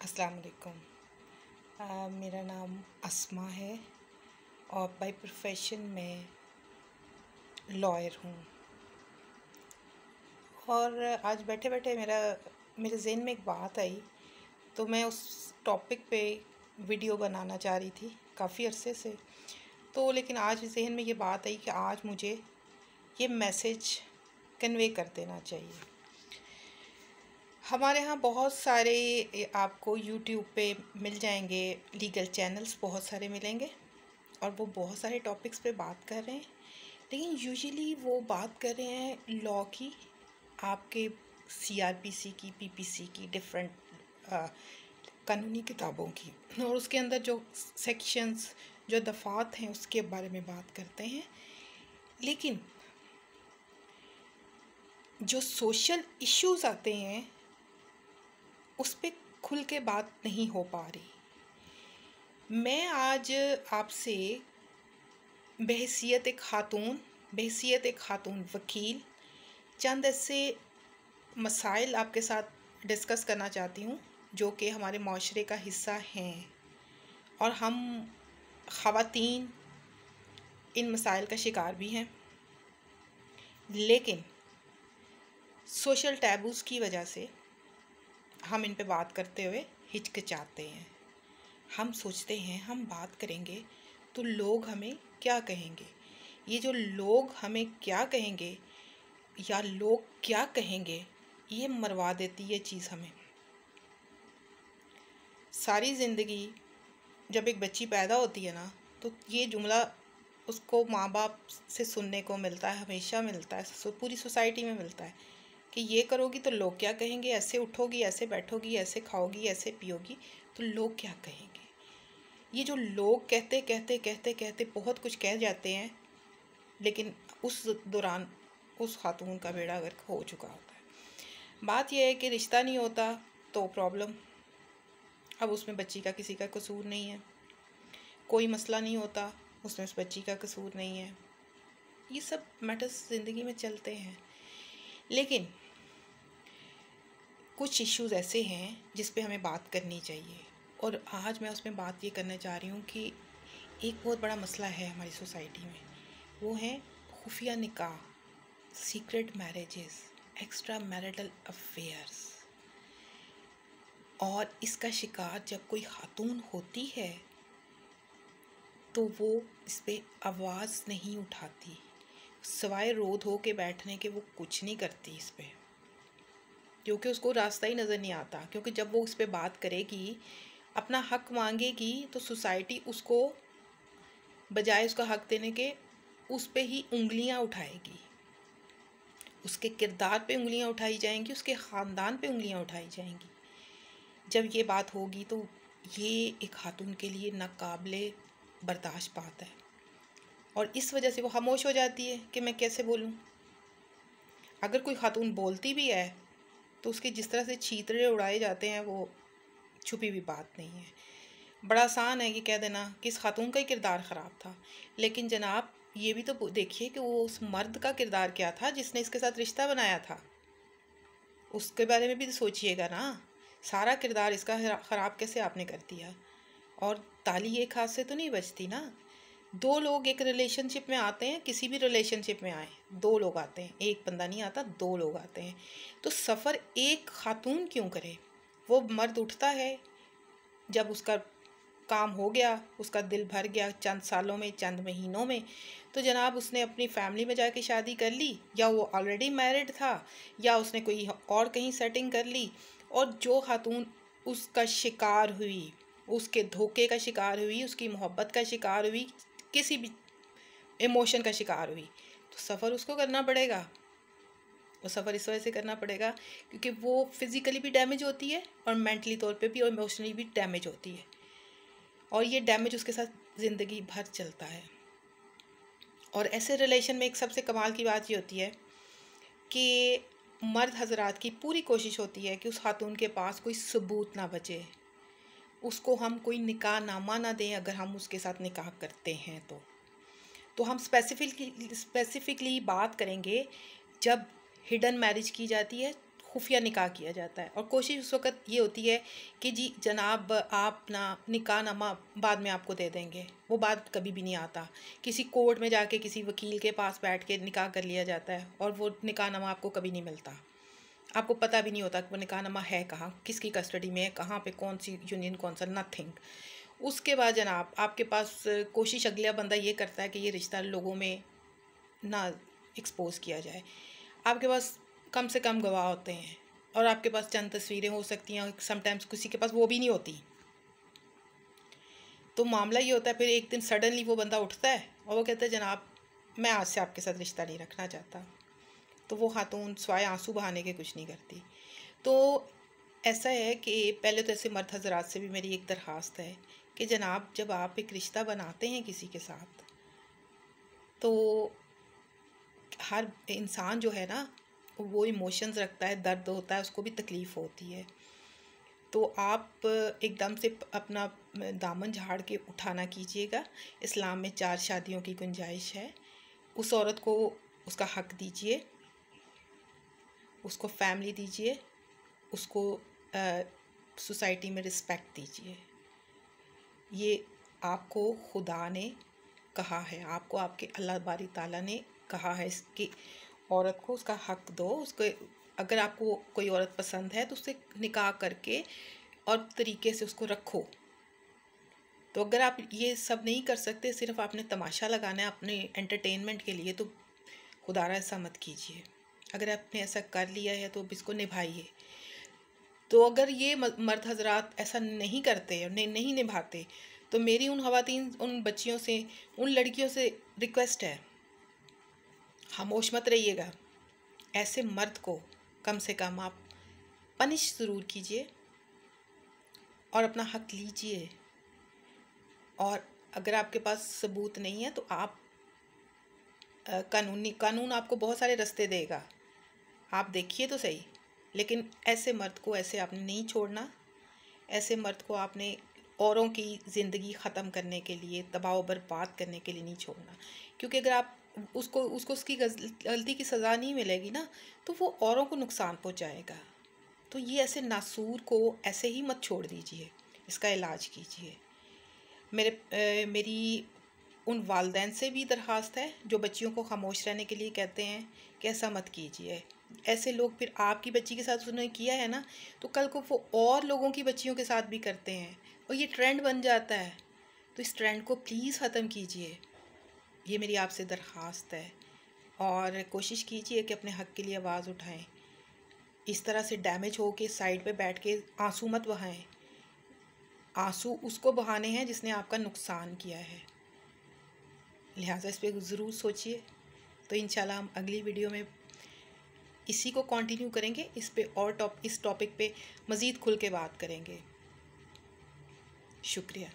अस्सलाम वालेकुम। मेरा नाम अस्मा है और बाय प्रोफेशन मैं लॉयर हूँ। और आज बैठे बैठे मेरे ज़हन में एक बात आई, तो मैं उस टॉपिक पे वीडियो बनाना चाह रही थी काफ़ी अरसे से। तो लेकिन आज ज़हन में ये बात आई कि आज मुझे ये मैसेज कन्वे कर देना चाहिए। हमारे यहाँ बहुत सारे आपको यूट्यूब पे मिल जाएंगे, लीगल चैनल्स बहुत सारे मिलेंगे और वो बहुत सारे टॉपिक्स पे बात कर रहे हैं, लेकिन यूजुअली वो बात कर रहे हैं लॉ की, आपके सीआरपीसी की, पीपीसी की, डिफरेंट कानूनी किताबों की, और उसके अंदर जो सेक्शंस, जो दफ़ात हैं उसके बारे में बात करते हैं। लेकिन जो सोशल इश्यूज़ आते हैं उस पर खुल के बात नहीं हो पा रही। मैं आज आपसे बहैसियत एक ख़ातून वकील चंद ऐसे मसाइल आपके साथ डिस्कस करना चाहती हूँ जो कि हमारे माशरे का हिस्सा हैं, और हम ख़वातीन इन मसाइल का शिकार भी हैं, लेकिन सोशल टैबूज़ की वजह से हम इन पे बात करते हुए हिचकिचाते हैं। हम सोचते हैं हम बात करेंगे तो लोग हमें क्या कहेंगे, ये जो लोग हमें क्या कहेंगे या लोग क्या कहेंगे, ये मरवा देती है चीज़ हमें। सारी ज़िंदगी जब एक बच्ची पैदा होती है ना, तो ये जुमला उसको माँ बाप से सुनने को मिलता है, हमेशा मिलता है, पूरी सोसाइटी में मिलता है कि ये करोगी तो लोग क्या कहेंगे, ऐसे उठोगी, ऐसे बैठोगी, ऐसे खाओगी, ऐसे पियोगी तो लोग क्या कहेंगे। ये जो लोग कहते कहते कहते कहते बहुत कुछ कह जाते हैं, लेकिन उस दौरान उस खातून का बेड़ा गर्क हो चुका होता है। बात यह है कि रिश्ता नहीं होता तो प्रॉब्लम, अब उसमें बच्ची का किसी का कसूर नहीं है। कोई मसला नहीं होता, उसमें उस बच्ची का कसूर नहीं है। ये सब मैटर्स ज़िंदगी में चलते हैं, लेकिन कुछ इश्यूज़ ऐसे हैं जिस पे हमें बात करनी चाहिए। और आज मैं उसमें बात ये करना चाह रही हूँ कि एक बहुत बड़ा मसला है हमारी सोसाइटी में, वो है खुफिया निकाह, secret marriages, extra marital affairs. और इसका शिकार जब कोई खातून होती है तो वो इस पर आवाज़ नहीं उठाती, सिवाय रो धो के बैठने के वो कुछ नहीं करती इस पर, क्योंकि उसको रास्ता ही नज़र नहीं आता। क्योंकि जब वो इस पर बात करेगी, अपना हक मांगेगी, तो सोसाइटी उसको बजाय उसका हक देने के उस पे ही उंगलियां उठाएगी, उसके किरदार पे उंगलियां उठाई जाएंगी, उसके ख़ानदान पे उंगलियां उठाई जाएंगी। जब ये बात होगी तो ये एक खातून के लिए नाकाबिले बर्दाश्त बात है, और इस वजह से वो खामोश हो जाती है कि मैं कैसे बोलूँ। अगर कोई खातून बोलती भी है तो उसके जिस तरह से छीतरे उड़ाए जाते हैं वो छुपी हुई बात नहीं है। बड़ा आसान है कि कह देना कि इस खातून का ही किरदार ख़राब था, लेकिन जनाब ये भी तो देखिए कि वो उस मर्द का किरदार क्या था जिसने इसके साथ रिश्ता बनाया था, उसके बारे में भी तो सोचिएगा ना। सारा किरदार इसका ख़राब कैसे आपने कर दिया। और ताली एक हाथ से तो नहीं बजती ना। दो लोग एक रिलेशनशिप में आते हैं, किसी भी रिलेशनशिप में आए दो लोग आते हैं, एक बंदा नहीं आता, दो लोग आते हैं। तो सफ़र एक खातून क्यों करे। वो मर्द उठता है जब उसका काम हो गया, उसका दिल भर गया चंद सालों में, चंद महीनों में, तो जनाब उसने अपनी फैमिली में जाके शादी कर ली, या वो ऑलरेडी मैरिड था, या उसने कोई और कहीं सेटिंग कर ली। और जो खातून उसका शिकार हुई, उसके धोखे का शिकार हुई, उसकी मोहब्बत का शिकार हुई, किसी भी इमोशन का शिकार हुई, तो सफ़र उसको करना पड़ेगा। वो सफ़र इस वजह से करना पड़ेगा क्योंकि वो फिज़िकली भी डैमेज होती है और मेंटली तौर पे भी और इमोशनली भी डैमेज होती है, और ये डैमेज उसके साथ ज़िंदगी भर चलता है। और ऐसे रिलेशन में एक सबसे कमाल की बात ये होती है कि मर्द हजरात की पूरी कोशिश होती है कि उस खातून के पास कोई सबूत ना बचे, उसको हम कोई निकाह नामा ना दें। अगर हम उसके साथ निकाह करते हैं तो हम स्पेसिफिकली बात करेंगे जब हिडन मैरिज की जाती है, खुफिया निकाह किया जाता है। और कोशिश उस वक़्त ये होती है कि जी जनाब आप ना निकाहनामा बाद में आपको दे देंगे, वो बात कभी भी नहीं आता। किसी कोर्ट में जाके किसी वकील के पास बैठ के निकाह कर लिया जाता है और वो निकाहनामा आपको कभी नहीं मिलता। आपको पता भी नहीं होता कि वो निकाहनामा है कहाँ, किसकी कस्टडी में है, कहाँ पे कौन सी यूनियन कौन सा, नथिंग। उसके बाद जनाब आपके पास कोशिश अगला बंदा ये करता है कि ये रिश्ता लोगों में ना एक्सपोज़ किया जाए। आपके पास कम से कम गवाह होते हैं और आपके पास चंद तस्वीरें हो सकती हैं, समटाइम्स किसी के पास वो भी नहीं होती। तो मामला ये होता है, फिर एक दिन सडनली वो बंदा उठता है और वो कहता है जनाब मैं आज से आपके साथ रिश्ता नहीं रखना चाहता। तो वो खातून स्वाय आंसू बहाने के कुछ नहीं करती। तो ऐसा है कि पहले तो ऐसे मर्द हज़रात से भी मेरी एक दरख्वास्त है कि जनाब जब आप एक रिश्ता बनाते हैं किसी के साथ, तो हर इंसान जो है ना वो इमोशंस रखता है, दर्द होता है, उसको भी तकलीफ़ होती है। तो आप एकदम से अपना दामन झाड़ के उठा ना कीजिएगा। इस्लाम में 4 शादियों की गुंजाइश है। उस औरत को उसका हक़ दीजिए, उसको फैमिली दीजिए, उसको सोसाइटी में रिस्पेक्ट दीजिए। ये आपको खुदा ने कहा है, आपको आपके अल्लाह बारी ताला ने कहा है इसकी औरत को उसका हक़ दो। उसको अगर आपको कोई औरत पसंद है तो उससे निकाह करके और तरीके से उसको रखो। तो अगर आप ये सब नहीं कर सकते, सिर्फ आपने तमाशा लगाना है अपने एंटरटेनमेंट के लिए, तो खुदारा ऐसा मत कीजिए। अगर आपने ऐसा कर लिया है तो अब इसको निभाइए। तो अगर ये मर्द हज़रात ऐसा नहीं करते और नहीं निभाते, तो मेरी उन ख़वातीन, उन बच्चियों से, उन लड़कियों से रिक्वेस्ट है, खामोश मत रहिएगा। ऐसे मर्द को कम से कम आप पनिश ज़रूर कीजिए और अपना हक़ लीजिए। और अगर आपके पास सबूत नहीं है तो आप कानून आपको बहुत सारे रास्ते देगा, आप देखिए तो सही। लेकिन ऐसे मर्द को ऐसे आपने नहीं छोड़ना। ऐसे मर्द को आपने औरों की ज़िंदगी ख़त्म करने के लिए, तबाह व बर्बाद करने के लिए नहीं छोड़ना। क्योंकि अगर आप उसको उसकी गलती की सज़ा नहीं मिलेगी ना, तो वो औरों को नुकसान पहुंचाएगा। तो ये ऐसे नासूर को ऐसे ही मत छोड़ दीजिए, इसका इलाज कीजिए। मेरी उन वालिदैन से भी दरख्वास्त है जो बच्चियों को खामोश रहने के लिए कहते हैं कि ऐसा मत कीजिए। ऐसे लोग फिर आपकी बच्ची के साथ उन्होंने किया है ना, तो कल को वो और लोगों की बच्चियों के साथ भी करते हैं और ये ट्रेंड बन जाता है। तो इस ट्रेंड को प्लीज़ ख़त्म कीजिए, ये मेरी आपसे दरख्वास्त है। और कोशिश कीजिए कि अपने हक़ के लिए आवाज़ उठाएं। इस तरह से डैमेज हो के साइड पे बैठ के आंसू मत बहाएं। आंसू उसको बहाने हैं जिसने आपका नुकसान किया है। लिहाजा इस पर ज़रूर सोचिए। तो इंशाल्लाह हम अगली वीडियो में इसी को कंटिन्यू करेंगे, इस पे और इस टॉपिक पे मज़ीद खुल के बात करेंगे। शुक्रिया।